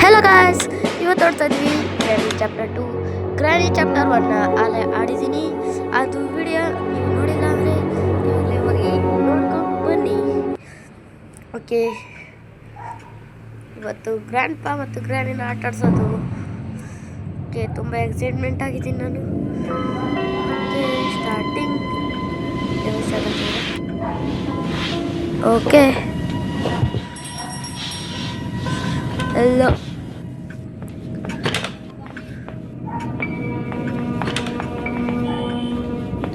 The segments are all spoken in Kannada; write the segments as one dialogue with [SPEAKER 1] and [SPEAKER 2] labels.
[SPEAKER 1] ಹೆಲೋ ಗಾಯ್ಸ್, ಇವತ್ತು ನೋಡ್ತಾ ಇದ್ವಿ ಗ್ರ್ಯಾನಿ ಚಾಪ್ಟರ್ 2. ಗ್ರ್ಯಾನಿ ಚಾಪ್ಟರ್ 1 ಅಲ್ಲೇ ಆಡಿದ್ದೀನಿ. ಅದು ವಿಡಿಯೋ ನೀವು ನೋಡಿಲ್ಲ ಅಂದರೆ ಇವಾಗಲೇ ಹೋಗಿ ನೋಡ್ಕೊಂಡು ಬನ್ನಿ. ಓಕೆ, ಇವತ್ತು ಗ್ರ್ಯಾಂಡ್ ಪಾ ಮತ್ತು ಗ್ರ್ಯಾನಿನ ಆಟ ಆಡ್ಸೋದು. ಓಕೆ, ತುಂಬ ಎಕ್ಸೈಟ್ಮೆಂಟ್ ಆಗಿದ್ದೀನಿ ನಾನು. ಓಕೆ, ಸ್ಟಾರ್ಟಿಂಗ್ ಓಕೆ ಎಲ್ಲ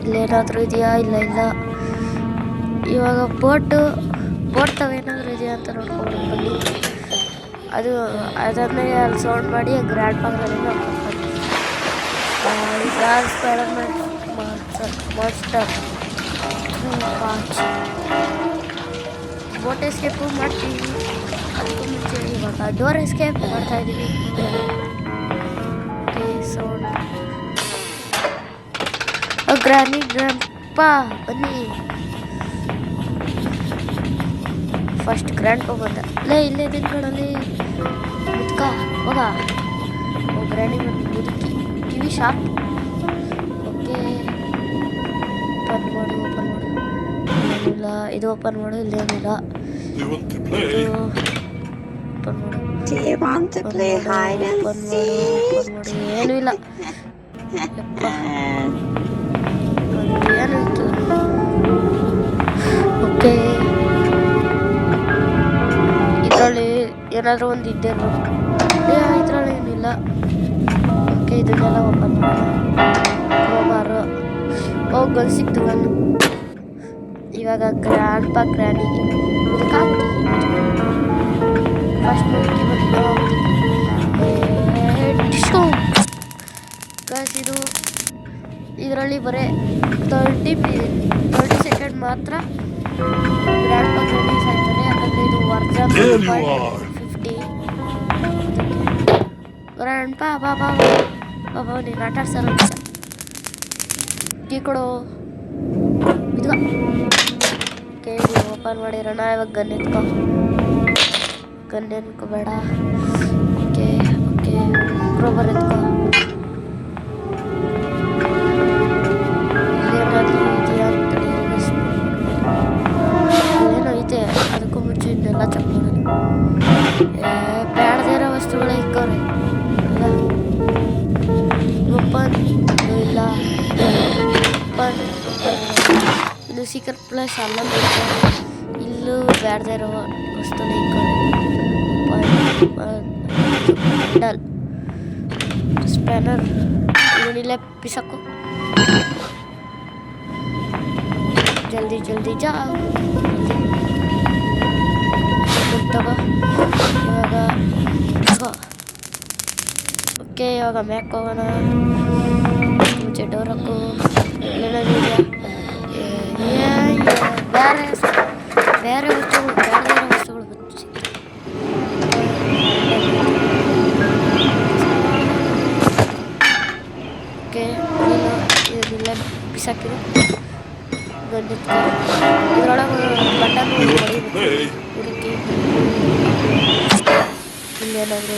[SPEAKER 1] ಇಲ್ಲೇನಾದರೂ ಇದೆಯಾ? ಇಲ್ಲ ಇಲ್ಲ. ಇವಾಗ ಬೋಟ್ ತಾವೇನಾದರೂ ಇದೆಯಾ ಅಂತ ನೋಡ್ಕೊಂಡು ಬನ್ನಿ. ಅದಾದ್ಮೇಲೆ ಅಲ್ಲಿ ಸೌಂಡ್ ಮಾಡಿ ಗ್ರ್ಯಾಂಡ್ ಪಾಗ್ರಲ್ಲಿ ಸ್ಪೈಡರ್ಮ್ಯಾನ್ ಮಾನ್ಸ್ಟರ್ ಬೋಟ್ ಎಸ್ಕೇಪು ಮಾಡ್ತೀವಿ. ಅದಕ್ಕೂ ಮುಂಚೆ ಇವಾಗ ಡೋರ್ ಎಸ್ಕೇಪ್ ಮಾಡ್ತಾ ಇದ್ದೀವಿ. ಸೌಂಡ್ ಗ್ರಾನಿ ಗ್ರ್ಯಾಂಡ್ ಪಾ ಬನ್ನಿ. ಫಸ್ಟ್ ಗ್ರ್ಯಾಂಡ್ ಪಾ ಬಂದ. ಇಲ್ಲೇ ದಿನಗಳಲ್ಲಿ ಮುದ್ಕ ಹೋಗ. ಗ್ರ್ಯಾನಿ ಬಂದು ಮುದುಕಿ ಕಿವಿ ಶಾರ್ಪ್. ಓಕೆ, ಓಪನ್ ಮಾಡು. ಏನಿಲ್ಲ, ಇದು ಓಪನ್ ಮಾಡು. ಇಲ್ಲೇನಿಲ್ಲ. ಓಪನ್ ಮಾಡು. ಏನೂ ಇಲ್ಲ. ಓಕೆ, ಇದರಲ್ಲಿ ಏನಾದರೂ ಒಂದು ಇದ್ದೇ ಇರಬೇಕು. ಇದರಲ್ಲಿ ಏನಿಲ್ಲ. ಓಕೆ, ಇದನ್ನೆಲ್ಲ ಓಪನ್ ಮಾಡೋಬಾರು. ಗನ್ ಸಿಕ್ತು. ಗನ್ ಇವಾಗ ಗ್ರ್ಯಾಂಡ್ ಪಾ ಗ್ರ್ಯಾನಿ ಇದಕ್ಕಾಗ್ತಿ ಫಸ್ಟ್ ಮುದುಕಿ ಬಂದು ಇದು ಇದರಲ್ಲಿ ಬರೀ 30 ಸೆಕೆಂಡ್ ಮಾತ್ರ ಗ್ರ್ಯಾಂಡ್ ಪಾ ಗ್ರ್ಯಾನಿ ಸಾಯ್ತಾರೆ. ಯಾಕಂದರೆ ಇದು ವರ್ಜನ್ 50. ಗ್ರ್ಯಾಂಡ್ ಪಾ ಬಾಬಾ ನೀನು ಆಟ ಆಡ್ಸಲ್ಲ. ಟೀ ಕೊಡು. ಇದು ಓಕೆ, ನೀವು ಓಪನ್ ಮಾಡಿರೋಣ. ಇವಾಗ ಗನ್ ಎತ್ಕೋಬೇಡ. Okay Kroeber ಎತ್ಕೋ. ಏನಾದರೂ ಇದೆಯಾ ಅಂತ ಏನೋ ಇದೆ. ಅದಕ್ಕೂ ಮುಂಚೆ ಇದನ್ನೆಲ್ಲ ಚೆಕ್ ಮಾಡೋದು. ಬೇಡದೇ ಇರೋ ವಸ್ತುಗಳೇ ಇಕ್ಕವ್ರೆ. ಓಪನ್ ಇಲ್ಲ. ಇದು ಸೀಕ್ರೆಟ್ ಪ್ಲೇಸ್ ಅಲ್ಲ. ಇಲ್ಲೂ ಬೇಡದೇ ಇರೋ ವಸ್ತುನ ಇಕ್ಕವ್ರೆ. ಸ್ಪ್ಯಾನರ್ ಇವನಿಲ್ಲೇ ಪಿಸಕ್ಕು. ಜಲ್ದಿ ಜಾ ತಗೋ. ಓಕೆ, ಇವಾಗ ಮ್ಯಾಕ್ ಹೋಗೋಣ. ಮುಂಚೆ ಡೋರ್ ಹಾಕು. ಏನಾದರೂ ಇದೆಯಾ? ಬೇರೆ ವಸ್ತುಗಳು ಬಂದು ಓಕೆ, ಇದನ್ನೆಲ್ಲ ಬಿಸಾಕಿರು. ಗಂಡಿತ್ತು. ಇದರೊಳಗೆ ಬಟನ್ ಹೊಡಿಬೇಕು. ಹುಡುಕಿ ಇಲ್ಲೇನಾದರೂ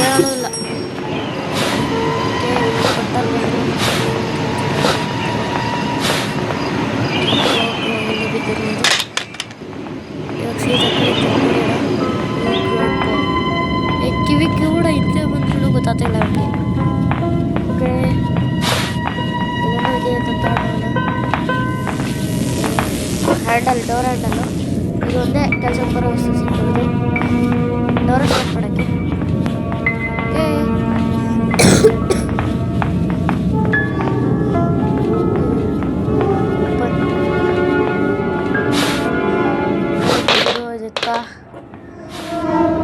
[SPEAKER 1] ಏನೂ ಇಲ್ಲ. ಬಟನ್ ಕಿವಿ ಕೂಡ ಇಲ್ಲೇ ಬಂದ್ರೂ ಗೊತ್ತಾಗ್ತಿಲ್ಲ ಅವ್ರಿಗೆ. ಓಕೆ, ಏನೋ ಇದೆ ಅಂತ ಡೋರ್ ಹ್ಯಾಂಡಲ್ಲು ಇದೊಂದೇ ಕೆಲಸಕ್ಕೆ ಬರೋ ವಸ್ತು ಸಿಗ್ತದೆ. ಡೋರ್ ಸ್ಟಾರ್ಟ್ ಮಾಡೋಕ್ಕೆ.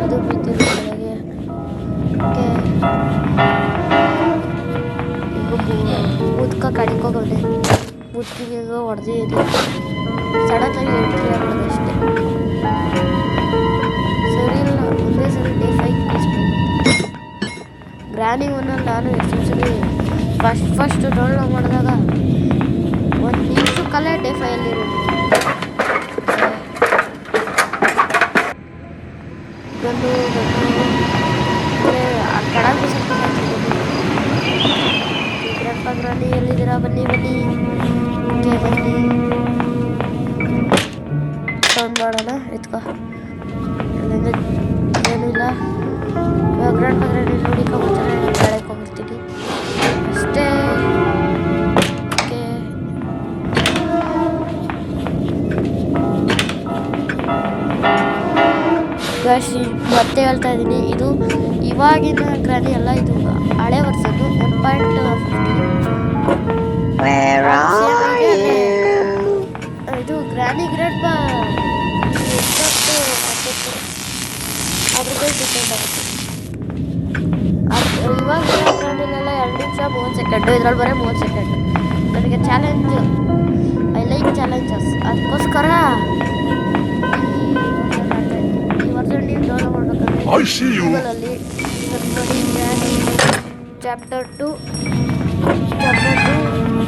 [SPEAKER 1] ಇದು ಬಿದ್ದಿರೋ ಕೆಳಗೆ. ಮುದ್ಕ ಕಡಿಕೋಗವನೆ. ಮುದ್ಕಿಗೆ ಹೊಡೆದಿದ್ದು ಸಡನ್ನಾಗಿ ಎಂಟ್ರಿ ಆಗೋದು ಅಷ್ಟೇ. ಸರಿ ಇಲ್ಲ, ಒಂದೇ ಸರಿ ಡೇ 5 ಗ್ರ್ಯಾನಿ 1 ನಾನು ಎಷ್ಟು ಸರಿ ಫಸ್ಟ್ ಡೌನ್ಲೋಡ್ ಮಾಡಿದಾಗ 1 ನಿಮಿಷಕ್ಕಲ್ಲೇ ಡೇ 5 ಗಂಡು ಕೆಳಗೆ ಗ್ರ್ಯಾಂಡ್ ಗ್ರಾನಿ ಎಲ್ಲಿದ್ದೀರಾ? ಬನ್ನಿ ಬನ್ನಿ, ಓಕೆ ಬನ್ನಿ. ಸೌಂಡ್ ಮಾಡೋಣ, ಎತ್ಕೋ. ಅಲ್ಲಿಂದ ಏನಿಲ್ಲ. ಗ್ರ್ಯಾಂಡ್ ಗ್ರಾನಿ ನೋಡಿಕೊಂಡ್ಬಿಡ್ತಾರೆ, ಕೆಳಗೆ ಹೋಗ್ಬಿಡ್ತೀನಿ ಅಷ್ಟೇ. ಓಕೆ, ಮತ್ತೆ ಹೇಳ್ತಾ ಇದ್ದೀನಿ, ಇದು ಇವಾಗಿನ ಗ್ರಾನಿ ಅಲ್ಲ, ಇದು ಹಳೆ ವರ್ಷದ್ದು 1.50. ಇದು ಗ್ರಾನಿ ಗ್ರೇಡ್ ಅದ್ರ ಮೇಲೆ ಡಿಪೆಂಡ್ ಆಗುತ್ತೆ. ಇವಾಗ ಗ್ರಾನಿಲೆಲ್ಲ 2 ನಿಮಿಷ 30 ಸೆಕೆಂಡು, ಇದ್ರಲ್ಲಿ ಬರೀ 30 ಸೆಕೆಂಡ್. ನನಗೆ ಚಾಲೆಂಜ್, ಐ ಲೈಕ್ ಚಾಲೆಂಜಸ್, ಅದಕ್ಕೋಸ್ಕರ ಈ ವರ್ಷ ನೀವು ಡೌನ್ಲೋಡ್ ಮಾಡಬೇಕಂದ್ರೆ ಗೂಗಲಲ್ಲಿ ಸರ್ಚ್ ಮಾಡಿ ಗ್ರಾನಿ ಚಾಪ್ಟರ್ 2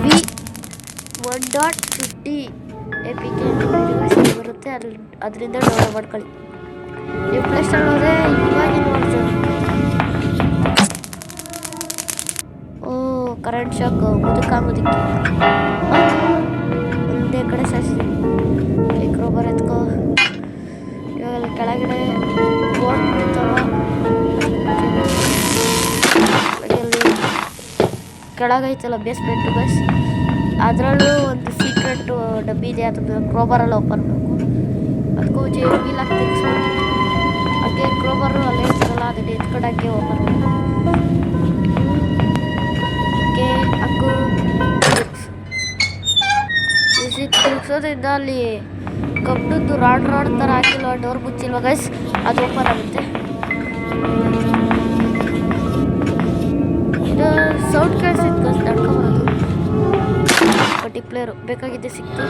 [SPEAKER 1] V 1.50 APK ಬರುತ್ತೆ, ಅದರಿಂದ ಡೌನ್ಲೋಡ್ ಮಾಡ್ಕೊಳ್ಳಿ. ನೀವು ಪ್ಲೇಸ್ಟೋರ್ ಹೋದರೆ ಇವಾಗಿನ ವರ್ಷನ್. ಓ, ಕರೆಂಟ್ ಶಾಕ್, ಮುದುಕಿ ಒಂದೇ ಕಡೆ ಸಾಯಿಸಿದ್ವಿ. ಕ್ರೋಬರ್ ಎತ್ಕೋ. ಇವಾಗ ಕೆಳಗಡೆ ಬೋಟ್ ಬೀಳ್ತಾವ, ಕೆಳಗೈತಲ್ಲ ಬೇಸ್ಮೆಂಟು ಬಸ್, ಅದರಲ್ಲೂ ಒಂದು ಸೀಕ್ರೆಟ್ ಡಬ್ಬಿ ಇದೆ, ಅದನ್ನು ಕ್ರೋಬರಲ್ಲಿ ಓಪನ್ ಮಾಡಬೇಕು. ಅದಕ್ಕೂ ವೀಲಾಗಿ ತೆಗಿಸ್ಬೇಕು. ಹಾಗೆ ಕ್ರೋಬರು ಅಲ್ಲೇ ಇರ್ತದಲ್ಲ, ಅದನ್ನು ಎತ್ಕೊಂಡಾಗೆ ಓಪನ್ ಮಾಡಬೇಕು. ಓಕೆ, ಹಾಕು ತಿರುಗಿಸೋದ್ರಿಂದ ಅಲ್ಲಿ ಕಬ್ಬಿಣದ್ದು ರಾಡ್ ಥರ ಹಾಕಿಲ್ವ, ಡೋರ್ ಮುಚ್ಚಿಲ್ವ ಗೈಸ್, ಅದು ಓಪನ್ ಆಗುತ್ತೆ. ಇದು ಸೌಂಡ್ ಕೇಳಿಸಿತ್ತು ಗೈಸ್, ನಡ್ಕೊಂಬರೋದು. ಪರ್ಟಿಕ್ಯುಲರ್ ಬೇಕಾಗಿದ್ದೆ ಸಿಕ್ತು.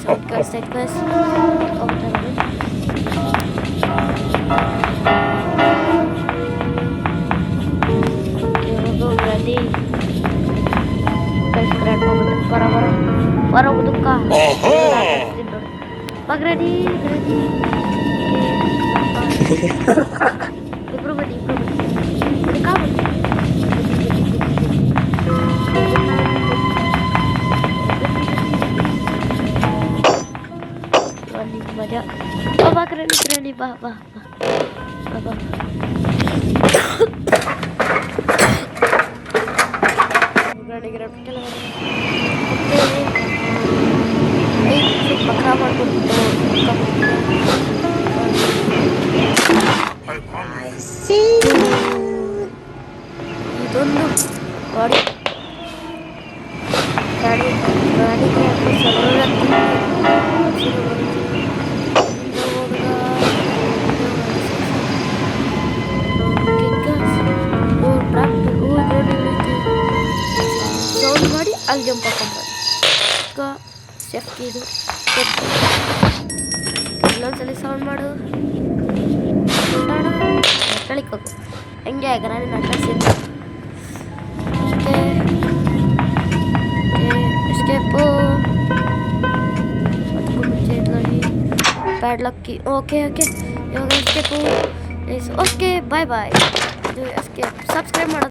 [SPEAKER 1] ಸೌಂಡ್ ಕೇಳಿಸ್ತೈತೆ ಗೈಸ್, ಬರ ಮುದುಕ ರೆಡಿ ಇಬ್ರು ಬನ್ನಿ, ಮಜಾ. ಬಾ ರೆಡಿ, ಬಾ ಬಾ ಬಾ. ಪಕ್ಕ ಮಾಡ್ಕೊಂಡು ಇದೊಂದು ಗಾಡಿ ಸೌಂಡ್ ಮಾಡಿ ಅಲ್ಲಿ ಜಂಪ್ ಹಾಕೊಂಡ್ರೆ ಸೇಫ್ಟಿ. ಇದು ಇನ್ನೊಂದ್ಸಲಿ ಸೌಂಡ್ ಮಾಡು, ಕಳಿಕ್ ಹೋಗು. ಹೆಂಗೆ ಗ್ರಾನಿ ನಡ್ಸಿದ್ದು. ಎಸ್ಕೇಪು, ಅದಕ್ಕೂ ಮುಂಚೆ ಇದ್ರಲ್ಲಿ ಪ್ಯಾಡ್ಲಕ್ಕಿ. ಓಕೆ ಇವಾಗ ಎಸ್ಕೇಪು. ಓಕೆ, ಬಾಯ್. ಇದು ಎಸ್ಕೇಪ್. ಸಬ್ಸ್ಕ್ರೈಬ್ ಮಾಡೋದು